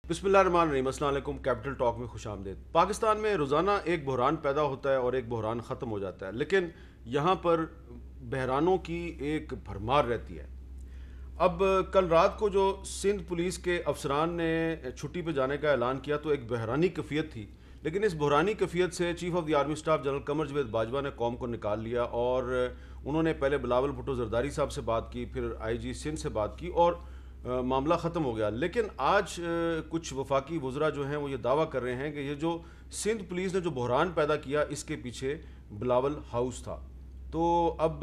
बिस्मिल्लाहिर्रहमानिर्रहीम, अस्सलाम वालेकुम। कैपिटल टॉक में खुश आमदीद। पाकिस्तान में रोज़ाना एक बहरान पैदा होता है और एक बहरान ख़त्म हो जाता है, लेकिन यहाँ पर बहरानों की एक भरमार रहती है। अब कल रात को जो सिंध पुलिस के अफसरान ने छुट्टी पर जाने का ऐलान किया तो एक बहरानी कैफियत थी, लेकिन इस बहरानी कैफियत से chief of the army staff general Qamar Javed Bajwa ने कौम को निकाल लिया और उन्होंने पहले बिलावल भुट्टो जरदारी साहब से बात की, फिर IG सिंध से बात की और मामला ख़त्म हो गया। लेकिन आज कुछ वफाकी वज़रा जो हैं वो ये दावा कर रहे हैं कि ये जो सिंध पुलिस ने जो बहरान पैदा किया इसके पीछे बिलावल हाउस था। तो अब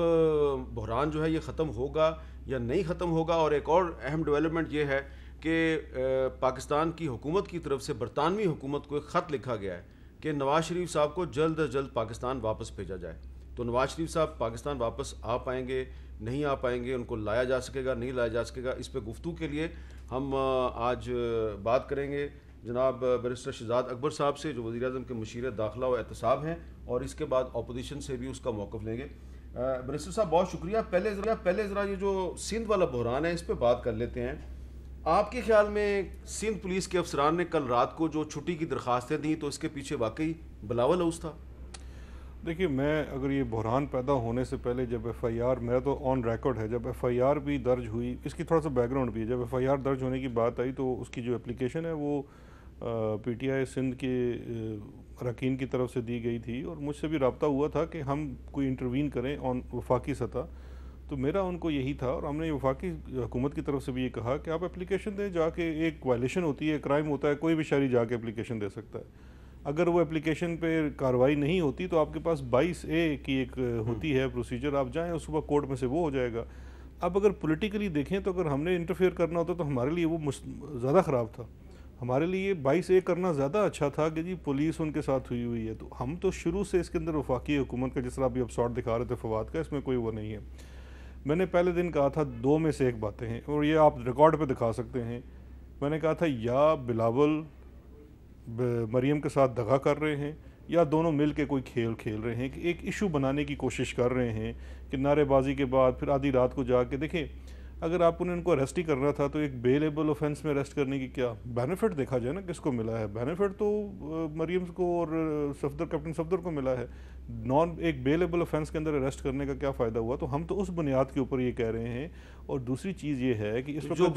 बहरान जो है ये ख़त्म होगा या नहीं ख़त्म होगा। और एक और अहम डेवलपमेंट ये है कि पाकिस्तान की हुकूमत की तरफ से बरतानवी हुकूमत को एक ख़त लिखा गया है कि नवाज़ शरीफ साहब को जल्द अज जल्द पाकिस्तान वापस भेजा जाए। तो नवाज़ शरीफ साहब पाकिस्तान वापस आ पाएंगे, नहीं आ पाएंगे, उनको लाया जा सकेगा, नहीं लाया जा सकेगा, इस पर गुफ्तगू के लिए हम आज बात करेंगे जनाब बैरिस्टर शहजाद अकबर साहब से, जो वज़ीर-ए-आज़म के मुशीर दाखिला व एहतसाब हैं, और इसके बाद अपोजिशन से भी उसका मौक़िफ़ लेंगे। बैरिस्टर साहब बहुत शुक्रिया। पहले ज़रा ये जो सिंध वाला बहरान है इस पर बात कर लेते हैं। आपके ख्याल में सिंध पुलिस के अफसरान ने कल रात को जो छुट्टी की दरख्वास्तें दी तो इसके पीछे वाकई बिलावल हाउस था? देखिए, मैं अगर ये बहरान पैदा होने से पहले जब FIR, मेरा तो ऑन रिकॉर्ड है, जब FIR भी दर्ज हुई, इसकी थोड़ा सा बैकग्राउंड भी है। जब FIR दर्ज होने की बात आई तो उसकी जो एप्लीकेशन है वो PTI सिंध के अरकान की तरफ से दी गई थी और मुझसे भी रब्ता हुआ था कि हम कोई इंटरवीन करें ऑन वफाकी सतह। तो मेरा उनको यही था और हमने वफाकी हुकूमत की तरफ से भी ये कहा कि आप एप्लीकेशन दें, जाके एक वायलेशन होती है, क्राइम होता है, कोई भी शहरी जाके एप्लीकेशन दे सकता है। अगर वो एप्लीकेशन पे कार्रवाई नहीं होती तो आपके पास 22A की एक होती है प्रोसीजर, आप जाएं उसके बाद कोर्ट में से वो हो जाएगा। अब अगर पॉलिटिकली देखें तो अगर हमने इंटरफेयर करना होता तो हमारे लिए वो ज़्यादा ख़राब था। हमारे लिए 22A करना ज़्यादा अच्छा था कि जी पुलिस उनके साथ हुई है। तो हम तो शुरू से इसके अंदर वफाकी हुकूमत का, जिस तरह अभी आप शॉट दिखा रहे थे फवाद का, इसमें कोई वो नहीं है। मैंने पहले दिन कहा था 2 में से एक बातें हैं और ये आप रिकॉर्ड पे दिखा सकते हैं। मैंने कहा था या बिलावल मरियम के साथ दगा कर रहे हैं या दोनों मिल के कोई खेल खेल रहे हैं कि एक इशू बनाने की कोशिश कर रहे हैं कि नारेबाजी के बाद फिर आधी रात को जाके देखें। अगर आपने उनको अरेस्ट ही करना था तो एक बेलेबल ऑफेंस में अरेस्ट करने की क्या बेनिफिट देखा जाए ना, किसको मिला है बेनिफिट? तो मरियम को और कैप्टन सफदर को मिला है। एक बेलेबल ऑफेंस के अंदर अरेस्ट करने का क्या फ़ायदा हुआ? तो हम तो उस बुनियाद के ऊपर ये कह रहे हैं। और दूसरी चीज़ ये है कि इस जो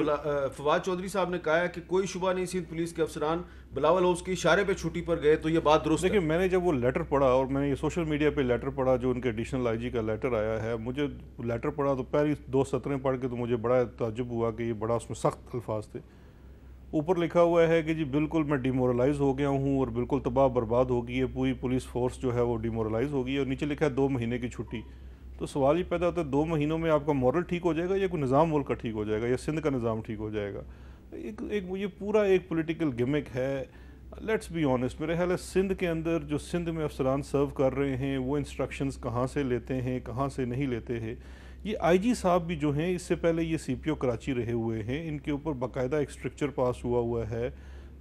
फवाद चौधरी साहब ने कहा है कि कोई शुबा नहीं सिंध पुलिस के अफसरान बिलावल हाउस के इशारे पे छुट्टी पर गए, तो ये बात दुरुस्त है? देखिए, मैंने जब वो लेटर पढ़ा और मैंने ये सोशल मीडिया पे लेटर पढ़ा जो उनके एडिशनल IG का लेटर आया है, मुझे लेटर पढ़ा तो पहली 2 सतरें पढ़ के तो मुझे बड़ा ताज्जुब हुआ कि ये बड़ा उसमें सख्त अल्फाज थे। ऊपर लिखा हुआ है कि जी बिल्कुल मैं डिमोरलाइज़ हो गया हूँ और बिल्कुल तबाह बर्बाद हो गई है, पूरी पुलिस फोर्स जो है वो डिमोरलाइज़ हो गई है। और नीचे लिखा है 2 महीने की छुट्टी। तो सवाल ये पैदा होता है 2 महीनों में आपका मॉरल ठीक हो जाएगा या कोई निज़ाम मुल्क का ठीक हो जाएगा या सिंध का निज़ाम ठीक हो जाएगा? ये पूरा एक पॉलिटिकल गिमिक है। लेट्स बी ऑनेस्ट, मेरे ख्याल है सिंध के अंदर जो सिंध में अफसरान सर्व कर रहे हैं वो इंस्ट्रक्शंस कहाँ से लेते हैं, कहाँ से नहीं लेते हैं। ये IG साहब भी जो हैं, इससे पहले ये CPO कराची रहे हुए हैं, इनके ऊपर बाकायदा एक स्ट्रक्चर पास हुआ है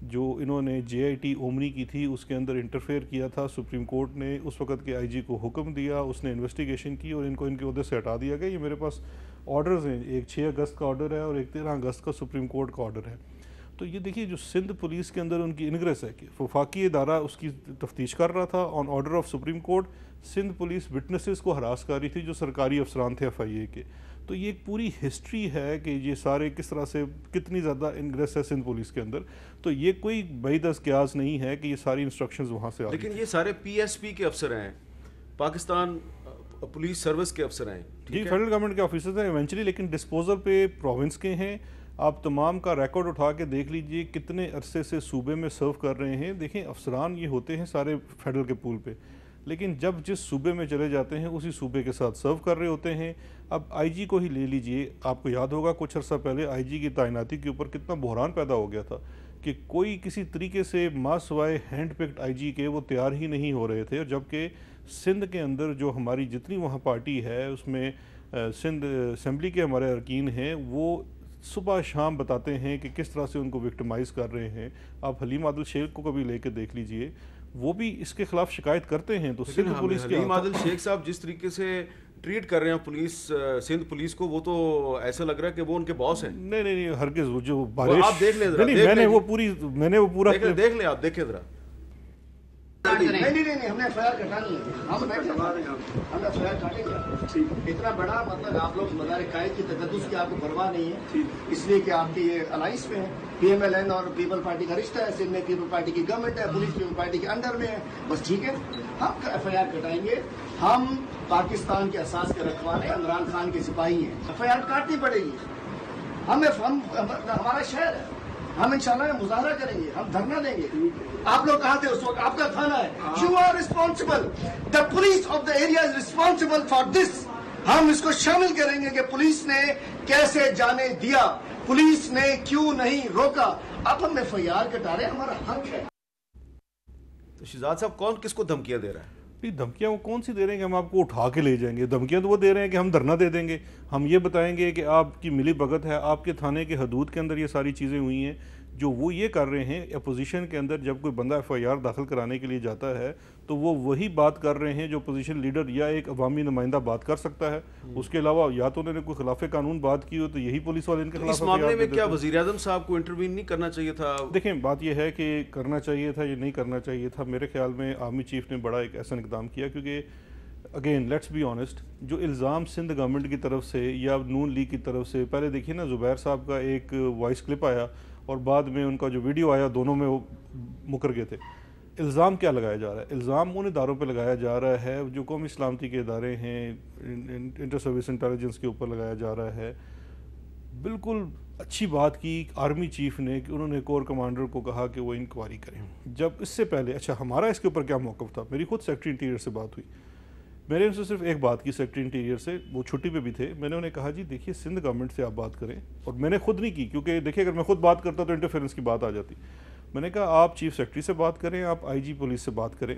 जो इन्होंने JIT ओमनी की थी, उसके अंदर इंटरफेयर किया था। सुप्रीम कोर्ट ने उस वक़्त के IG को हुक्म दिया, उसने इन्वेस्टिगेशन की और इनको इनके उहदे से हटा दिया गया। ये मेरे पास ऑर्डर्स हैं, एक 6 अगस्त का ऑर्डर है और एक 13 अगस्त का सुप्रीम कोर्ट का ऑर्डर है। तो ये देखिए जो सिंध पुलिस के अंदर उनकी इनग्रेस है कि वफाकी इदारा उसकी तफ्तीश कर रहा था on order of Supreme Court. Sindh police witnesses को हरास कर रही थी जो सरकारी अफसरान थे FIA के। तो ये एक पूरी हिस्ट्री है कि ये सारे किस तरह से कितनी ज़्यादा इनग्रेस है सिंध पुलिस के अंदर। तो ये कोई बईदस क्यास नहीं है कि ये सारी इंस्ट्रक्शंस वहाँ से आ रही। लेकिन ये सारे PSP के अफसर हैं, पाकिस्तान पुलिस सर्विस के अफसर हैं, जी, फेडरल गवर्नमेंट के ऑफिसर्स हैं इवेंचुअली, लेकिन डिस्पोजल पे प्रोविंस के हैं। आप तमाम का रिकॉर्ड उठा के देख लीजिए कितने अरसे से सूबे में सर्व कर रहे हैं। देखें, अफसरान ये होते हैं सारे फेडरल के पूल पे, लेकिन जब जिस सूबे में चले जाते हैं उसी सूबे के साथ सर्व कर रहे होते हैं। अब IG को ही ले लीजिए, आपको याद होगा कुछ अर्सा पहले IG की तैनाती के ऊपर कितना बहरान पैदा हो गया था कि कोई किसी तरीके से मासवाए हैंड पिक्ड IG के वो तैयार ही नहीं हो रहे थे। और जबकि सिंध के अंदर जो हमारी जितनी वहाँ पार्टी है उसमें सिंध असम्बली के हमारे अरकान हैं, वो सुबह शाम बताते हैं कि किस तरह से उनको विक्टिमाइज़ कर रहे हैं। आप हलीम आदिल शेख को कभी लेके देख लीजिए, वो भी इसके खिलाफ शिकायत करते हैं। तो सिंध पुलिस के हलीम आदिल शेख साहब जिस तरीके से ٹریٹ کر رہے ہیں پولیس سندھ پولیس کو، وہ تو ایسا لگ رہا ہے کہ وہ ان کے باس ہیں. نہیں ہرگز. وہ جو بارش آپ دیکھ لیں ذرا، میں نے وہ پورا دیکھ لیں آپ، دیکھیں ذرا. نہیں ہم نے ایف آئی آر کٹانی ہے. ہم ایف آئی آر کاٹیں گے. اتنا بڑا مطلب آپ لوگ مزار قائد کی تقدس کی آپ کو پرواہ نہیں ہے، اس لیے کہ آپ کی یہ الائنس میں ہے. پی ایم ایل این اور پیپل پارٹی کا رشتہ ہے. سندھ میں پیپل پارٹی کی گورنمنٹ ہے، پولیس پیپل پارٹی کے انڈر میں ہے. بس ٹھیک ہے، ہم ایف آئی آر کٹائیں گے. ہم پاکستان کے اساس کے رکھوانے عمران خان کے سپاہی ہیں. ایف آئی آر کاٹنی پڑے گی. ہمارا شہر ہے، ہم انشاءاللہ مظاہرہ کریں گے، ہم دھرنا دیں گے. آپ لوگ کہاں تھے اس وقت؟ آپ کا تھانہ ہے. You are responsible. The police of the area is responsible for this. ہم اس کو شامل کریں گے کہ پولیس نے کیسے جانے دیا، پولیس نے کیوں نہیں روکا. اب ہم ایف آئی آر کٹا رہے ہیں، ہمارا حق ہے. شہزاد صاحب کون کس کو دھمکیاں دے رہا ہے؟ دھمکیاں وہ کون سی دے رہے ہیں کہ ہم آپ کو اٹھا کے لے جائیں گے؟ دھمکیاں تو وہ دے رہے ہیں کہ ہم دھرنا دے دیں گے، ہم یہ بتائیں گے کہ آپ کی ملی بھگت ہے، آپ کے تھانے کے حدود کے اندر یہ ساری چیزیں ہوئی ہیں. جو وہ یہ کر رہے ہیں اپوزیشن کے اندر، جب کوئی بندہ ایف آئی آر داخل کرانے کے لیے جاتا ہے تو وہ وہی بات کر رہے ہیں جو اپوزیشن لیڈر یا ایک عوامی نمائندہ بات کر سکتا ہے. اس کے علاوہ یا تو انہوں نے کوئی خلاف قانون بات کی ہو تو یہی پولیس والے ان کے خلاف. اس معاملے میں کیا وزیر اعظم صاحب کو انٹروین نہیں کرنا چاہیے تھا؟ دیکھیں بات یہ ہے کہ کرنا چاہیے تھا یا نہیں کرنا چاہیے تھا. میرے خیال میں آرمی چیف نے بڑا ایک ایسا اقدام کیا، کیونکہ اگین لیٹس بی آنیسٹ، جو الزام سندھ گورنمنٹ کی طرف سے یا نون لیگ کی طرف سے، پہلے دیکھیے نا زبیر صاحب کا ایک وائس کلپ آیا اور بعد میں ان کا جو ویڈیو آیا، دونوں میں وہ مکر گئے تھے. الزام کیا لگایا جا رہا ہے؟ الزام ان اداروں پہ لگایا جا رہا ہے جو قومی سلامتی کے ادارے ہیں، انٹر سروس انٹیلیجنس کے اوپر لگایا جا رہا ہے. بالکل اچھی بات کی آرمی چیف نے کہ انہوں نے کور کمانڈر کو کہا کہ وہ انکوائری کریں. جب اس سے پہلے اچھا ہمارا اس کے اوپر کیا موقف تھا؟ میری خود سیکرٹری انٹیریئر سے بات ہوئی. میں نے ان سے صرف ایک بات کی سیکرٹری انٹیریئر سے، وہ چھٹی پہ بھی تھے. میں نے انہیں کہا جی دیکھیے سندھ گورنمنٹ سے آپ بات کریں، اور میں نے خود نہیں کی کیونکہ دیکھیے اگر میں خود بات کرتا تو انٹرفیئرنس کی بات آ جاتی. میں نے کہا آپ چیف سیکرٹری سے بات کریں، آپ آئی جی پولیس سے بات کریں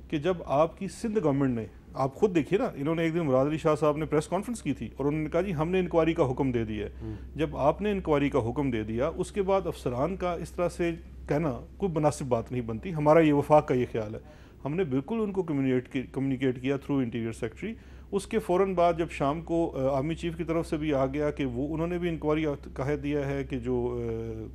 کہ جب آپ کی سندھ گورنمنٹ نے، آپ خود دیکھیے نا، انہوں نے ایک دن مراد علی شاہ صاحب نے پریس کانفرنس کی تھی اور انہوں نے کہا جی ہم نے انکوائری کا حکم دے دیا ہے. جب آپ نے انکوائری کا حکم دے دیا، اس کے بعد افسران کا اس طرح سے کہنا کوئی مناسب بات نہیں بنتی. ہمارا یہ وفاق کا یہ خیال ہے. ہم نے بالکل ان کو کمیونیکیٹ کیا تھرو انٹیریئر سیکرٹری. اس کے فوراً بعد جب شام کو آرمی چیف کی طرف سے بھی آ گیا کہ وہ انہوں نے بھی انکوائری کہہ دیا ہے کہ جو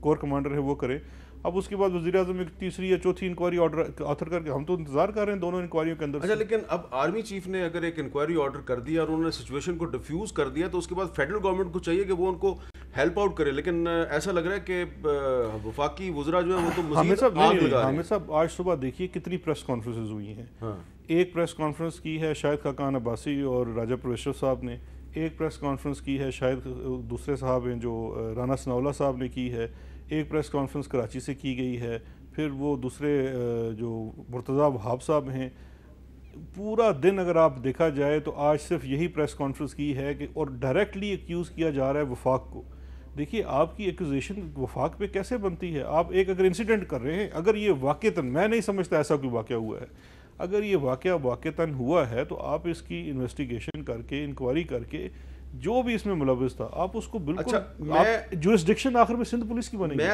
کور کمانڈر ہے وہ کریں. اب اس کے بعد وزیر اعظم ایک تیسری یا چوتھی انکوائری آرڈر آتھر کر کے، ہم تو انتظار کر رہے ہیں دونوں انکوائریوں کے اندر. اچھا لیکن اب آرمی چیف نے اگر ایک انکوائری آرڈر کر دیا اور انہوں نے سچویشن کو ڈیفیوز کر دیا تو اس کے بعد فیڈرل گورنمنٹ کو چاہیے کہ وہ ان کو ہیلپ آؤٹ کرے. لیکن ایسا لگ رہا ہے کہ وفاقی وزراء جو ہیں وہ تو مزید آگ لگا رہے ہیں. حامد صاحب آج صبح دیکھیے کتنی پریس کانفرنسز ہوئی ہیں. ایک پریس کانفرنس کی ہے شاہد خاقان عباسی اور راجہ پرویشور صاحب نے. ایک پریس کانفرنس کی ہے شاید دوسرے صاحب ہیں جو رانا ثناءاللہ صاحب نے کی ہے. ایک پریس کانفرنس کراچی سے کی گئی ہے. پھر وہ دوسرے جو مرتضیٰ وہاب صاحب ہیں. پورا دن اگر آپ دیکھا جائے تو آج صرف یہی پریس کانفرنس کی ہے کہ اور ڈائریکٹلی ایکیوز کیا جا رہا ہے وفاق کو. دیکھیے آپ کی ایکوزیشن وفاق پہ کیسے بنتی ہے؟ آپ ایک اگر انسیڈنٹ کر رہے ہیں، اگر یہ واقعتاً، میں نہیں سمجھتا ایسا کوئی واقعہ ہوا ہے، اگر یہ واقعہ واقعتاً ہوا ہے تو آپ اس کی انویسٹیگیشن کر کے، انکوائری کر کے، جو بھی اس میں ملوث تھا آپ اس کو بالکل، جورسڈکشن آخر میں سندھ پولیس کی بنے گی.